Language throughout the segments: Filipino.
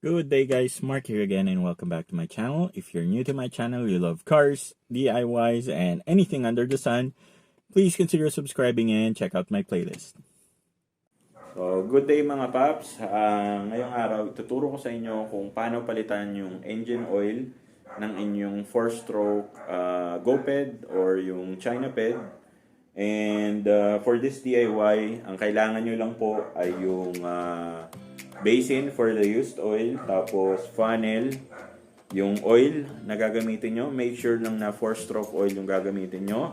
Good day guys, Mark here again and welcome back to my channel. If you're new to my channel, you love cars, DIYs, and anything under the sun, please consider subscribing and check out my playlist. So, good day mga paps. Ngayong araw, ituturo ko sa inyo kung paano palitan yung engine oil ng inyong 4-stroke GoPed or yung China Ped. And for this DIY, ang kailangan nyo lang po ay yung basin for the used oil, tapos funnel, yung oil na gagamitin nyo. Make sure lang na 4-stroke oil yung gagamitin nyo.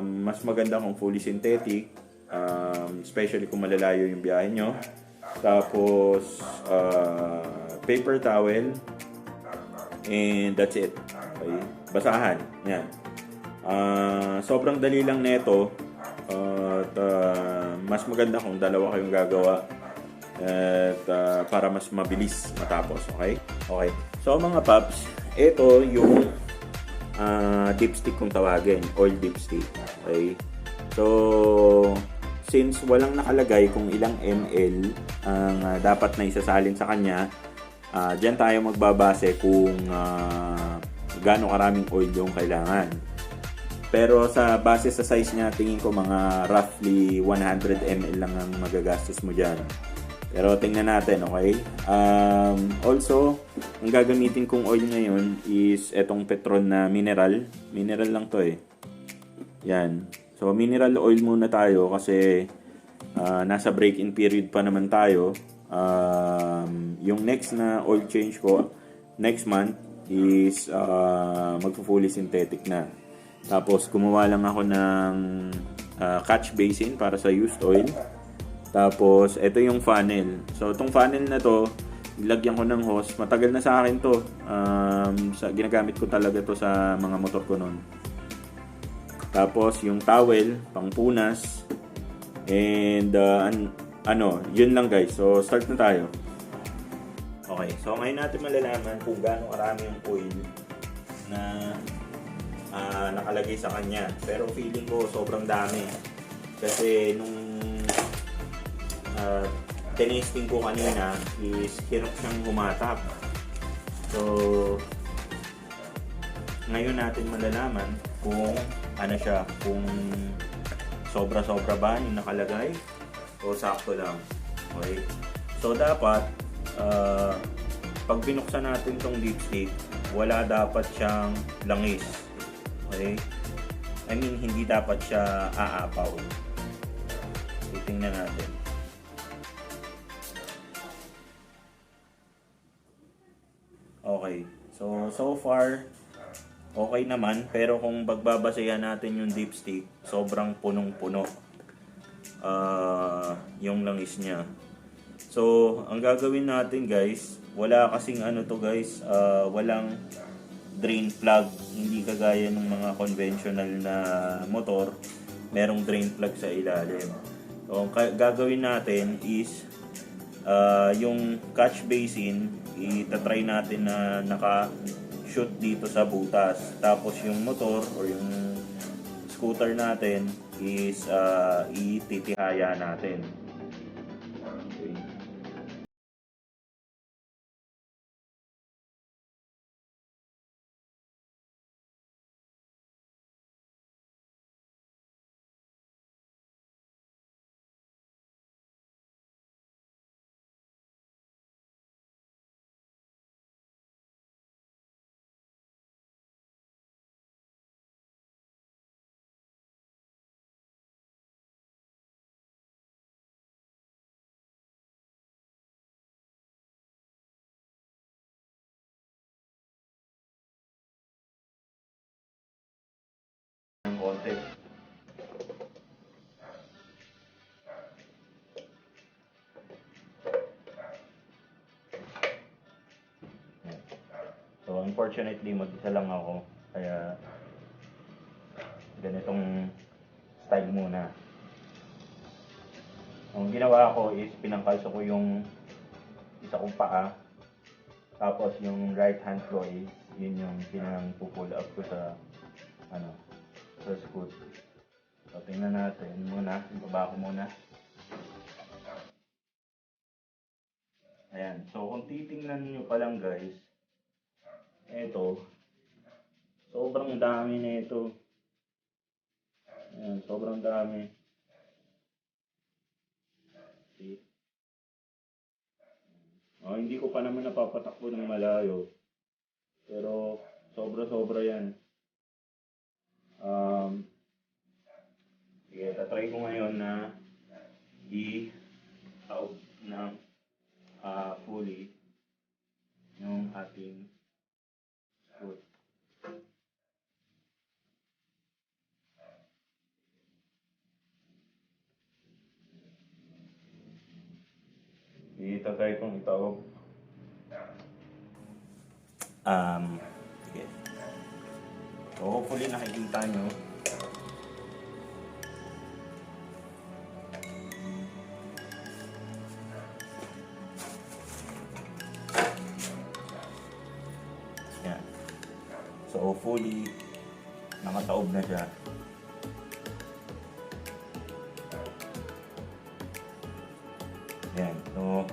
Mas maganda kung fully synthetic, especially kung malalayo yung biyahe nyo. Tapos, paper towel, and that's it. Okay? Basahan. Yan. Sobrang dali lang neto. At mas maganda kung dalawa kayong gagawa. At para mas mabilis matapos. Okay? Okay. So mga paps, ito yung dipstick kung tawagin. Oil dipstick. Okay? So, since walang nakalagay kung ilang ml ang dapat na isasalin sa kanya, dyan tayo magbabase kung gaano karaming oil yung kailangan. Pero sa base sa size niya, tingin ko mga roughly 100 ml lang ang magagastos mo dyan. Pero tingnan natin, okay? Also, ang gagamitin kong oil ngayon is etong Petron na mineral. Mineral lang to eh. Yan. So, mineral oil muna tayo kasi nasa break-in period pa naman tayo. Yung next na oil change ko next month is magpo-fully synthetic na. Tapos, gumawa lang ako ng catch basin para sa used oil. Tapos, ito yung funnel. So, itong funnel na to, ilagyan ko ng hose. Matagal na sa akin to. Ginagamit ko talaga to sa mga motor ko noon. Tapos, yung towel, pangpunas. And, yun lang guys. So, start na tayo. Okay, so ngayon natin malalaman kung gaano karami yung oil na nakalagay sa kanya. Pero feeling ko sobrang dami. Kasi nung tinesting ko kanina is hirap siyang humatak. So, ngayon natin malalaman kung ano siya, kung sobra-sobra ba yung nakalagay o sakto lang. Okay? So, dapat pag binuksan natin tong dipstick, wala dapat siyang langis. Okay? I mean, hindi dapat siya aapaw. Titingnan natin. Okay. So far, okay naman. Pero kung bagbabasehan natin yung dipstick, sobrang punong-puno yung langis niya. So, ang gagawin natin guys, wala kasing walang drain plug. Hindi kagaya ng mga conventional na motor, merong drain plug sa ilalim. So, ang gagawin natin is yung catch basin, itatry natin na naka-shoot dito sa butas. Tapos yung motor or yung scooter natin is ititihaya natin. Okay. Ng konti. So, unfortunately, mag-isa lang ako. Kaya, ganitong style muna. Ang ginawa ko is pinangkalso ko yung isa kong paa. Tapos yung right hand ko is yun yung pinang-pull up ko sa sa scoot. So, tingnan natin muna. Ibaba ko muna. Ayan. So, kung titingnan nyo pa lang guys, ito, sobrang dami na ito. Ayan, sobrang dami. See? Oh, hindi ko pa naman napapatakbo ng malayo. Pero, sobra-sobra yan. Sige, tatry ko ngayon na i-out ng fully yung ating foot. Itatry kong itaob. Sige. So, hopefully nakikita nyo. Yan. So, fully nakataob na siya. Yan. So,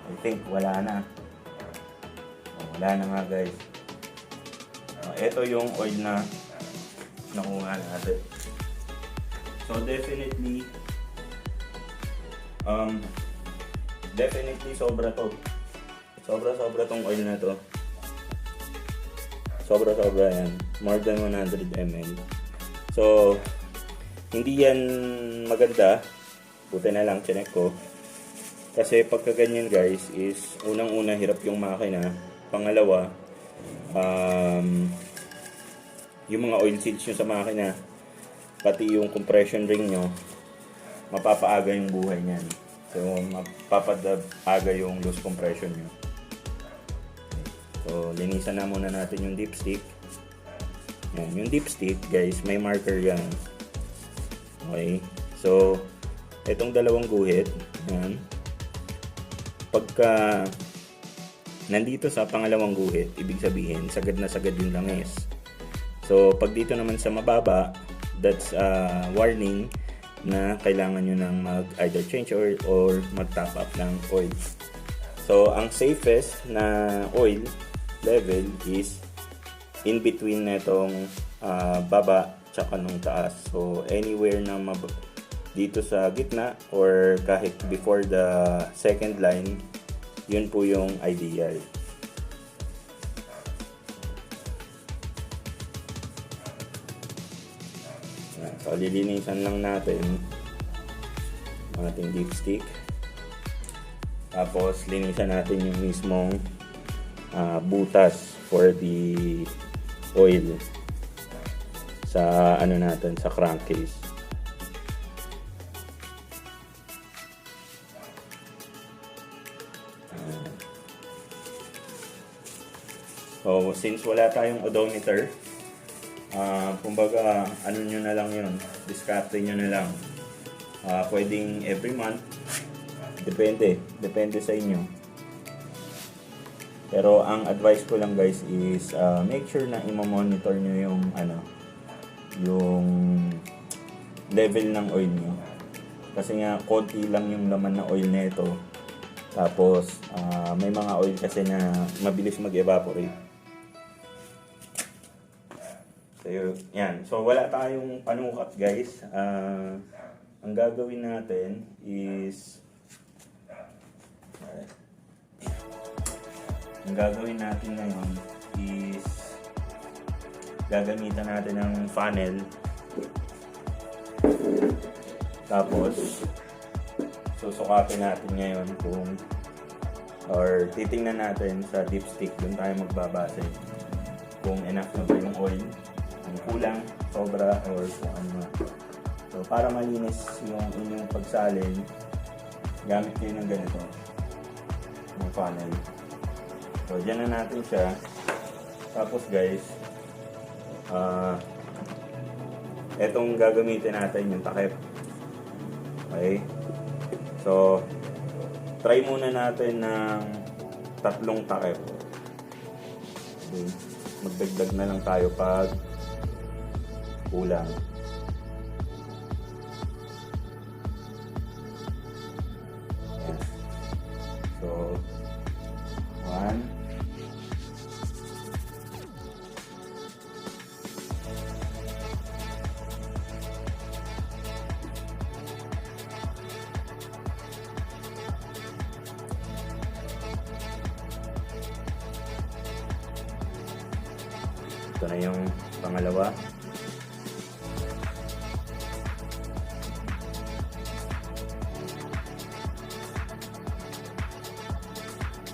I think wala na. Wala na nga guys. Ito yung oil na nakuha natin. So definitely sobra to. Sobra tong oil na to. Sobra yan. More than 100 ml. So hindi yan maganda. Buti na lang chinek ko. Kasi pagka ganyan guys is unang-una hirap yung makina. Pangalawa, yung mga oil seals nyo sa makina, pati yung compression ring nyo, mapapaaga yung buhay niyan. So, mapapaaga yung loose compression nyo. So, linisan na muna natin yung dipstick. Yan, yung dipstick, guys, may marker yan. Okay? So, itong dalawang guhit, yan. Pagka nandito sa pangalawang guhit, ibig sabihin, sagad na sagad yung langis. So, pag dito naman sa mababa, that's a warning na kailangan nyo nang mag-either change oil or mag-top up ng oil. So, ang safest na oil level is in between netong baba tsaka nung taas. So, anywhere na dito sa gitna or kahit before the second line, yun po yung ideal. So, lilinisan lang natin ang ating dipstick. Tapos, linisan natin yung mismong butas for the oil sa ano natin, sa crankcase. So, since wala tayong odometer, kumbaga, ano nyo na lang yun, diskarte nyo na lang. Pwedeng every month, depende sa inyo. Pero ang advice ko lang guys is make sure na i-monitor nyo yung yung level ng oil nyo. Kasi nga, konti lang yung laman na oil nito. Tapos, may mga oil kasi na mabilis mag-evaporate. So, yan. So, wala tayong panukat, guys. Ang gagawin natin is ngayon is gagamitan natin ng funnel. Tapos, susukatin natin ngayon or titingnan natin sa dipstick, doon tayo magbabase kung enough na ba yung oil, kung kulang, sobra, or kung ano. So, para malinis yung inyong pagsalin, gamit kayo ng ganito, ng funnel. So, dyan na natin siya. Tapos guys, etong gagamitin natin yung takip. Okay? So, try muna natin ng 3 takip. Okay. Magdagdag na lang tayo pag kulang. Ito na yung pangalawa.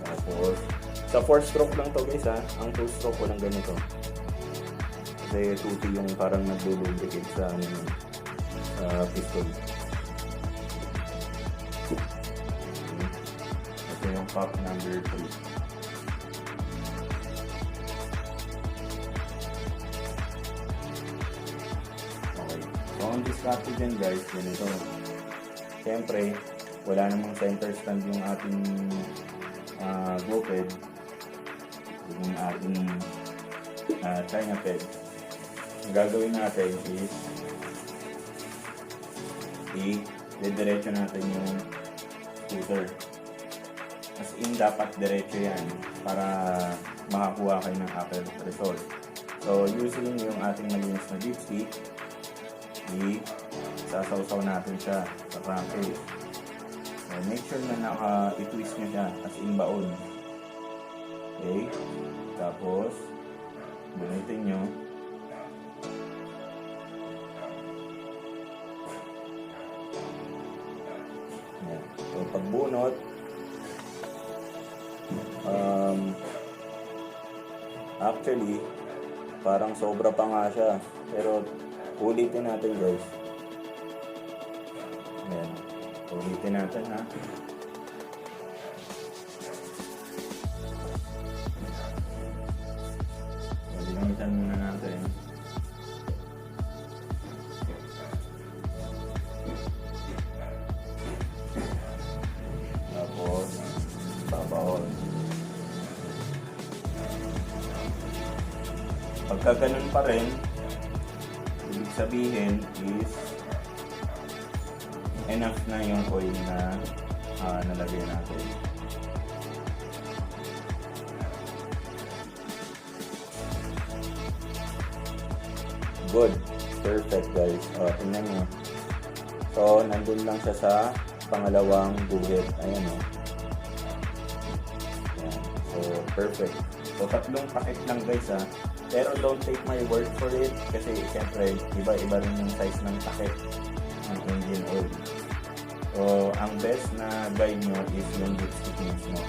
Tapos, sa 4-stroke lang to guys ha. Ang 2-stroke walang ganito. Kasi 2T yung parang naglubricate sa piston. Ito yung pop number 3. So, ang discarte dyan guys, ganito. Siyempre, wala namang center stand yung ating GoPed. Yung ating China ped. Ang gagawin natin is i-diretso natin yung scooter. As in, dapat diretso yan para makakuha kayo ng upper result. So, using yung ating malinis na dipstick, sasawsaw natin siya sa crankcase. So, make sure na i-twist nyo siya as in baon. Okay? Tapos, bunutin nyo. Ayan. So, pagbunot, actually, parang sobra pa nga siya. Pero, ulitin natin guys. Ayan. Ulitin natin ha. Limitan muna natin. Tapos, babawal. Pagka ganun pa rin, ibig sabihin is enough na yung oil na nalagay natin. Good. Perfect guys. Tingnan nyo. So, nandun lang siya sa pangalawang guhit. Ayan o. Ayan. So, perfect. So, 3 packet lang guys ha. Pero don't take my word for it kasi siyempre iba-iba rin yung size ng packet ng engine oil. So, ang best na guide nyo is yung dipstick mismo.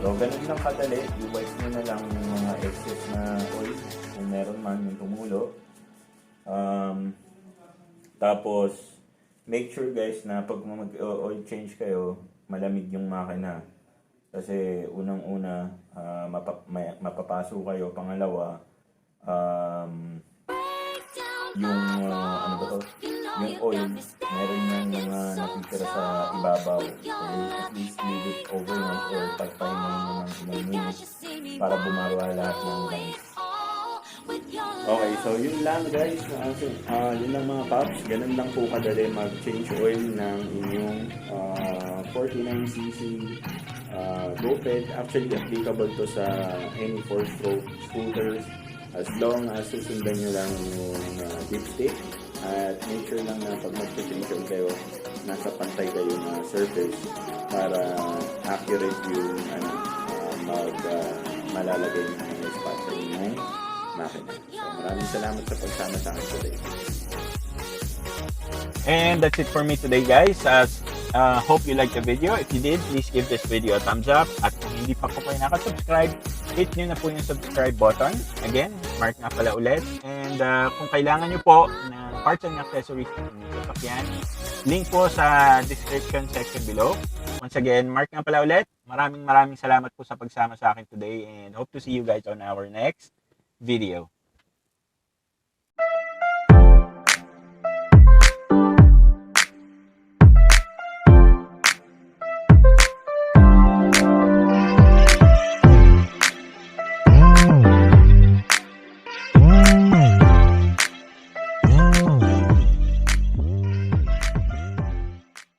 So, ganun lang kadali. I-wipe nyo na lang yung mga excess na oil kung meron man yung tumulo. Tapos, make sure guys na pag mag-oil change kayo, malamig yung makina. Kasi unang-una, mapapaso kayo. Pangalawa, yung ano ba to? Yung oil, meron yung mga natitira sa ibabaw. So, at least leave it overnight or pagpahin mo ng ilang minutes para bumarwa lahat ng lines. Okay, so yun lang guys. Yun lang mga paps. Ganun lang po kadali mag-change oil ng inyong 49cc GoPed. Actually, applicable to sa any 4-stroke scooters as long as susundan nyo lang yung dipstick at make sure lang na pag mag-change oil kayo, nasa pantay kayo na surface para accurate yung malalagay yung spot sa inyong makina. So, maraming salamat sa pagsama sa akin today. And that's it for me today guys. Hope you liked the video. If you did, please give this video a thumbs up. At kung hindi pa po kayo nakasubscribe, hit nyo na po yung subscribe button. Again, Mark nga pala ulit. And kung kailangan nyo po ng parts and accessories ng inyong sasakyan, link po sa description section below. Once again, Mark nga pala ulit. Maraming salamat po sa pagsama sa akin today and hope to see you guys on our next video.